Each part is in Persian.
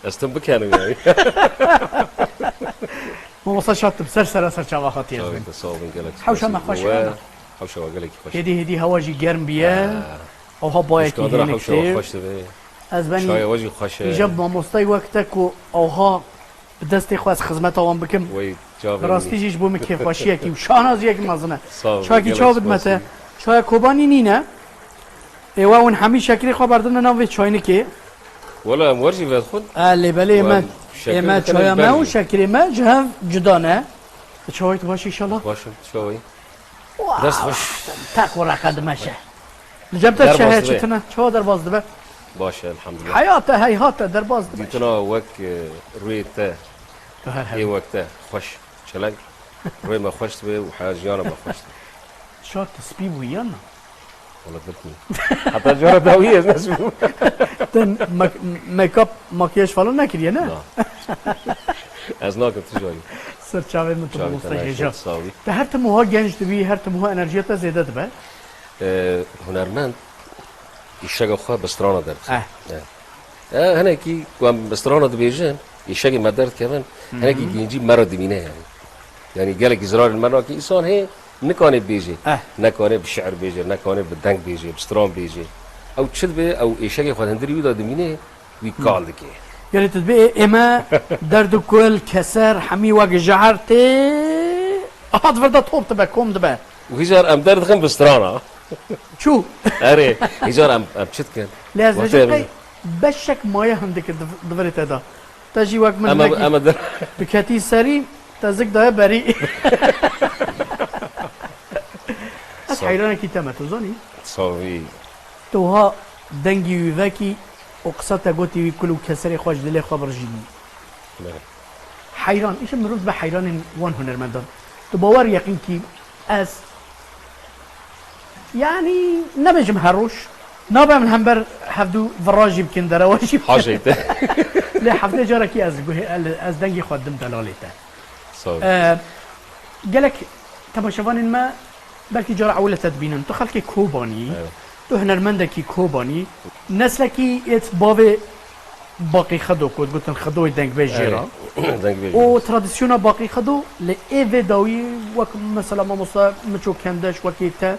استم بکنم یعنی ما واسه شات بسر چاوا خاطی از شاید صابون گلک حوشا ما خوشه حوشا و گلک خوش هدی هواجی گرم بیه او ها باید که مشکل هنگ حوشا و تیر خوش ده از شای بنی واجی خوشه ایجاب ما مستی وقتا که او ها بدستی خواست خدمت آوان بکم وی جا راستی جیش بوم که خوشیه که شاناز یک مزنه صابون چای کی چا بدمته چای کوبانی نینه ایوا اون همین شکلی خواه بردن نام وی چای نکی ولا مرجی ود خود اله بله اما چای ما و شکری ما جهاز جدا نه چای تو باشه ایشالله باشم شوی دست خوش تاك ورا قدمشه جبت شهر چتنا چه در باز دبه باشه الحمدلله حياته هيهات در باز دبه دیتنا وک روی ته تو هر ای هر وقته خوش چلنگ روی ما خوش به و حاجیانا ما خوش شات سبي ويانا والله بتني حتى جرى داويه الناس تن ميك اب ماكياج فالو نكري انا از ناکم تجاری سر چاوي متو مستحيجا ساوی ده هر تموها گنج دبي هر تموها انرژيتا زياده دبه هنرمند يشجع خواه بسترانه درد هنا كي قام بسترانه دبيجن يشجع مدرد كمان هنا كي يجيب مرة دمينه يعني قالك إزرار المرة كي إنسان هي نكانه بيجي نكانه بالشعر بيجي نكانه بالدنك بيجي بستران بيجي أو تشد به أو يشجع خواه هندري ودا دمينه ويقال دكي يعني تدبي اما درد كل كسر حمي واقع جعرتي هاد فردا طوب تبه كوم دبه وهزار أم درد خم بسترانه شو أري هزار أم شد كان لازم جاي بشك مايه هندك دفرت هذا تجي وقت من أما در بكاتي سري تزك ده بريء حيرانه كي تمت زوني صافي توها دنگي وذاكي وقصتا قوتي كل كسري خوش دلي خبر جيني حيران ايش مروز بحيران وان هنرمندان تباور يقين كي از يعني نبجم هروش نابع من همبر حفدو فراجي بكن درواجي حاجيته لا حفدو جاركي از دنگي خودم دلالته صافي قالك تماشوان ما بلكي جار عولة تدبينا تو خلكي كوباني تو هنرمندكي كوباني نسلكي ات باوي باقي خدو كود قلت خدو دنگ بجيرا و تراديسيونا باقي خدو لإيفي داوي وك مثلا ما مصا مچو كندش وكيتا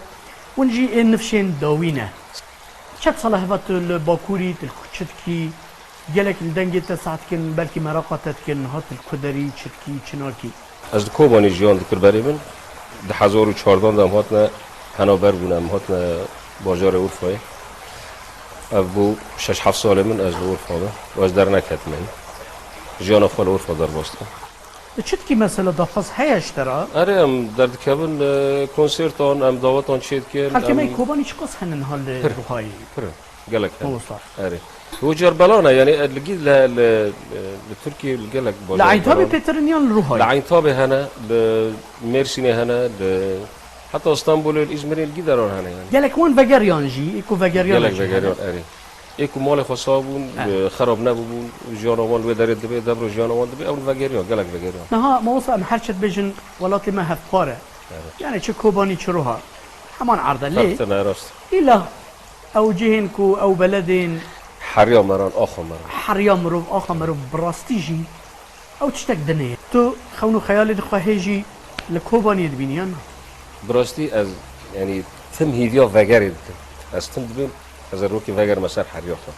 ونجي نفشين داوينه شت صلاح هفت الباكوري الكتشتكي قالك الدنجي تساعد كن بلكي مراقة كن هات الكدري تشتكي تشناكي از کوبانی جیان دکر بریم ده 1014 دم هاتنا هنابر بودم هاتنا بازار اورفای ابو 6-7 سال من از اورفا و از در نکت من جیان خال اورفا در باستم تشتكي مثلا دافاز هيش ترى اره ام در دکبن کنسرتان ام دعوتان چید کن هل كما كوباني شقص هنن هال روحاي قالك موصار اره هو جربلانا يعني لقيت لتركي قالك لعين تابي بيترنيان روحاي لعين تابي هنا لميرسيني هنا حتى اسطنبول الازمري القدران هنا يعني قالك وين فاجريان جي ايكو فاجريان قالك فاجريان اري ايكو مال خصابون خراب نبون جانوان ودار دبي دبر جانوان دبي او فاجريان قالك فاجريان نها ما وصل محرشت بيجن ولاتي ما هف قاره يعني چه كوباني چروها همان عرضه ليه الا او جهنكو او بلدين حريا مران اخو مران حريا مرو اخو مرو براستيجي او تشتك دنيا تو خونو خيالي دخواهيجي لكوباني دبينيان براستي از يعني تم هيديا وغيرد از تم دبين از روكي وغير مسار حريا خو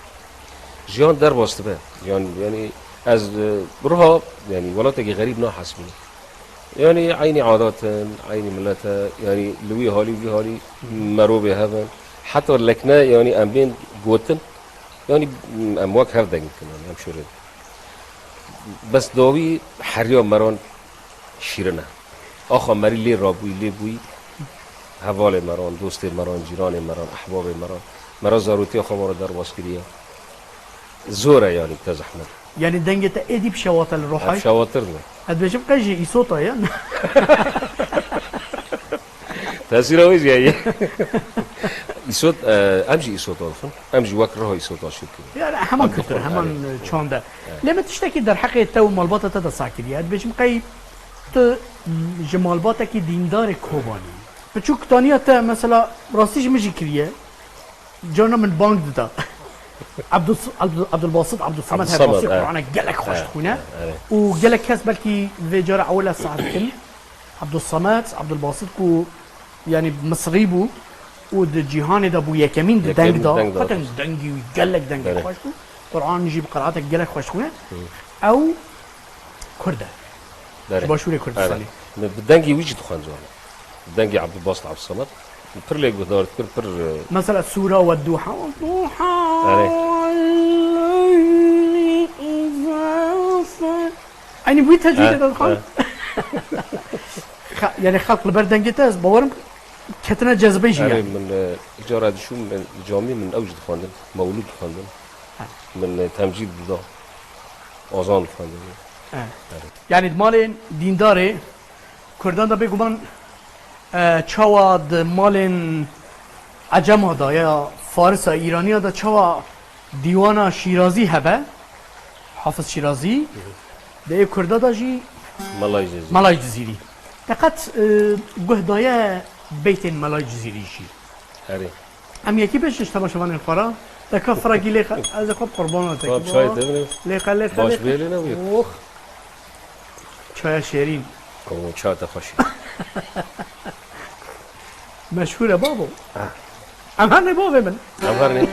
جيان در باست به يعني از بروها يعني ولاتي غريب ناحس مني يعني عيني عادات عيني ملتا يعني لوي هالي مرو بهذا حتى لكنا يعني ام بين قوتن يعني امواك هفدن كمان ام شورد بس داوي حريا مران شيرنا آخا مری لی رابوی لی بوی حوال مران دوست مران جیران مران احباب مران ضرورتی آخا مرا در باز کریه زوره يعني تزحمت يعني دنجة ايدي بشواطر الروحي بشواطرنا هاد بيجيب قجي يصوتا يعني تأثيره ويش يعني يصوت امجي يصوت عارفين امجي وكره يصوت عشان كده يعني همان كتر همان شون ده لما تشتكي در حق تو مالباتا تتساكري هاد بيجيب قي جمالباتا كي ديندار كوباني بچوك تانية تا مثلا راستيش مجي كريه جانا من بانك دا عبد الباسط عبد الصمد عبد الصمد، هذا آه. قرآن قالك خوش خونا آره. وقالك كاس بلكي في جرى أول ساعة كل عبد الصمد عبد الباسط كو يعني مصري بو ود جيهان دا بو يكمين دا دنگ دا دنگ دا. فتن دنگي وقالك دنگ آره. خوش خو قرآن يجيب قراءتك قالك خوش خونا أو كردة داره. باشوري كردستاني بدنگی ویجی دخان زوانه بدنگی عبد الباسط عبد الصمد پر لیک بدار پر مثلا السورة والضحى يعني بوي تجويد هذا الخال يعني خلق البردنجة تاز باورم كتنا جذبه آره يعني من اجاره شو من جامعه من اوج دخاندن مولود دخاندن من تمجید بودا آزان دخاندن يعني مالين دينداري كردان دا بيقو من چاوا مالين عجم دا يا فارس ايراني دا چاوا ديوانا شيرازي هبه حافظ شيرازي ده كردا دا جي مالای جزیره ملاي جزيري فقط قهدايا بيت ملاي جزيري شي آره ام يكي بيش تماشاوان الخرا دكا فراغي ليخ از اقاب قرباناتك خب شاید ببینیم ليخ باش بیلی نبود اوخ چای شيرين او چات خوشی مشهوره بابو ام هنه بابو من خبرنی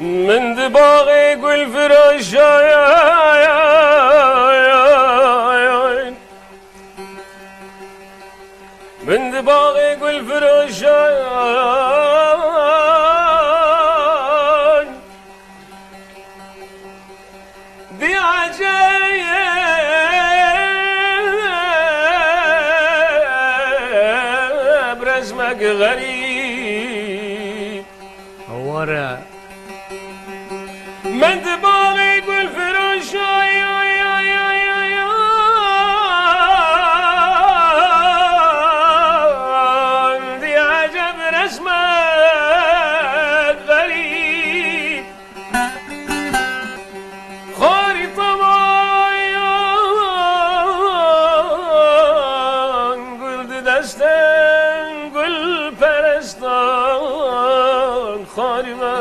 من دباغ قل فراشاين من دباغ قل فراشاين دي عجايب رسمك غريب ورا من دباغي قول فراش دي عجب رسمك غريب خارطة معايان قل دستان قل پرستان خاربة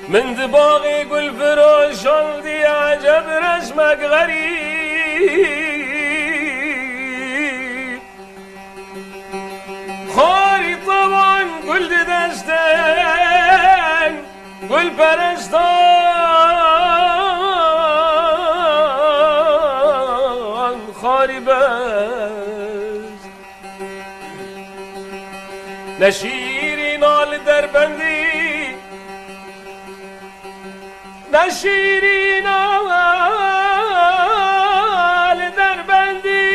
من دباغي قل فراش دي عجب رسمك غريب خاري طبعا قل دستان قل برستان خاري بس نشيري نال دربندي نشیرین آل در بندی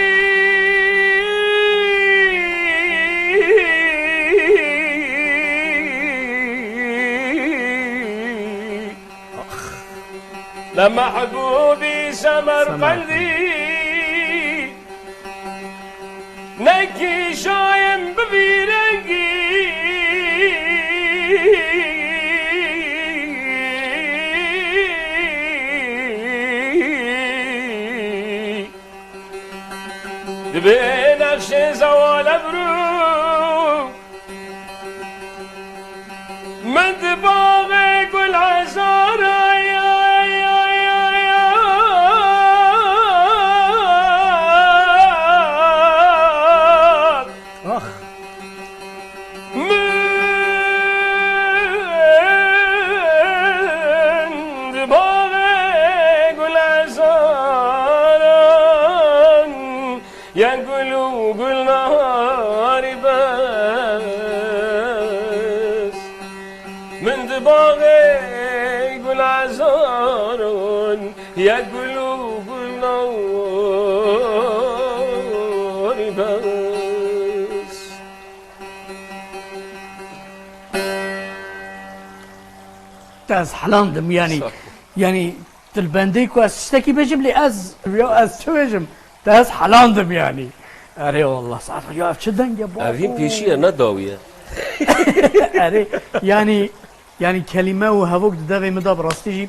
لمحبوبی سمرقندی نکی شایم ببیرنگی به نقش زوال ابرو من دباغ گل هزار من دباغ گل هزار ينقلوا قل نهاري بس من دباغي قل عزارون ينقلوا قل نهاري بس تاز حلاندم يعني تلبنديكو استكي بجم لي از شو بجم تاز حلاندم يعني اري والله صح يا شدن يا بابا اوین پیشیه نه داویه اري يعني كلمه وهفوك دغه مدا براستي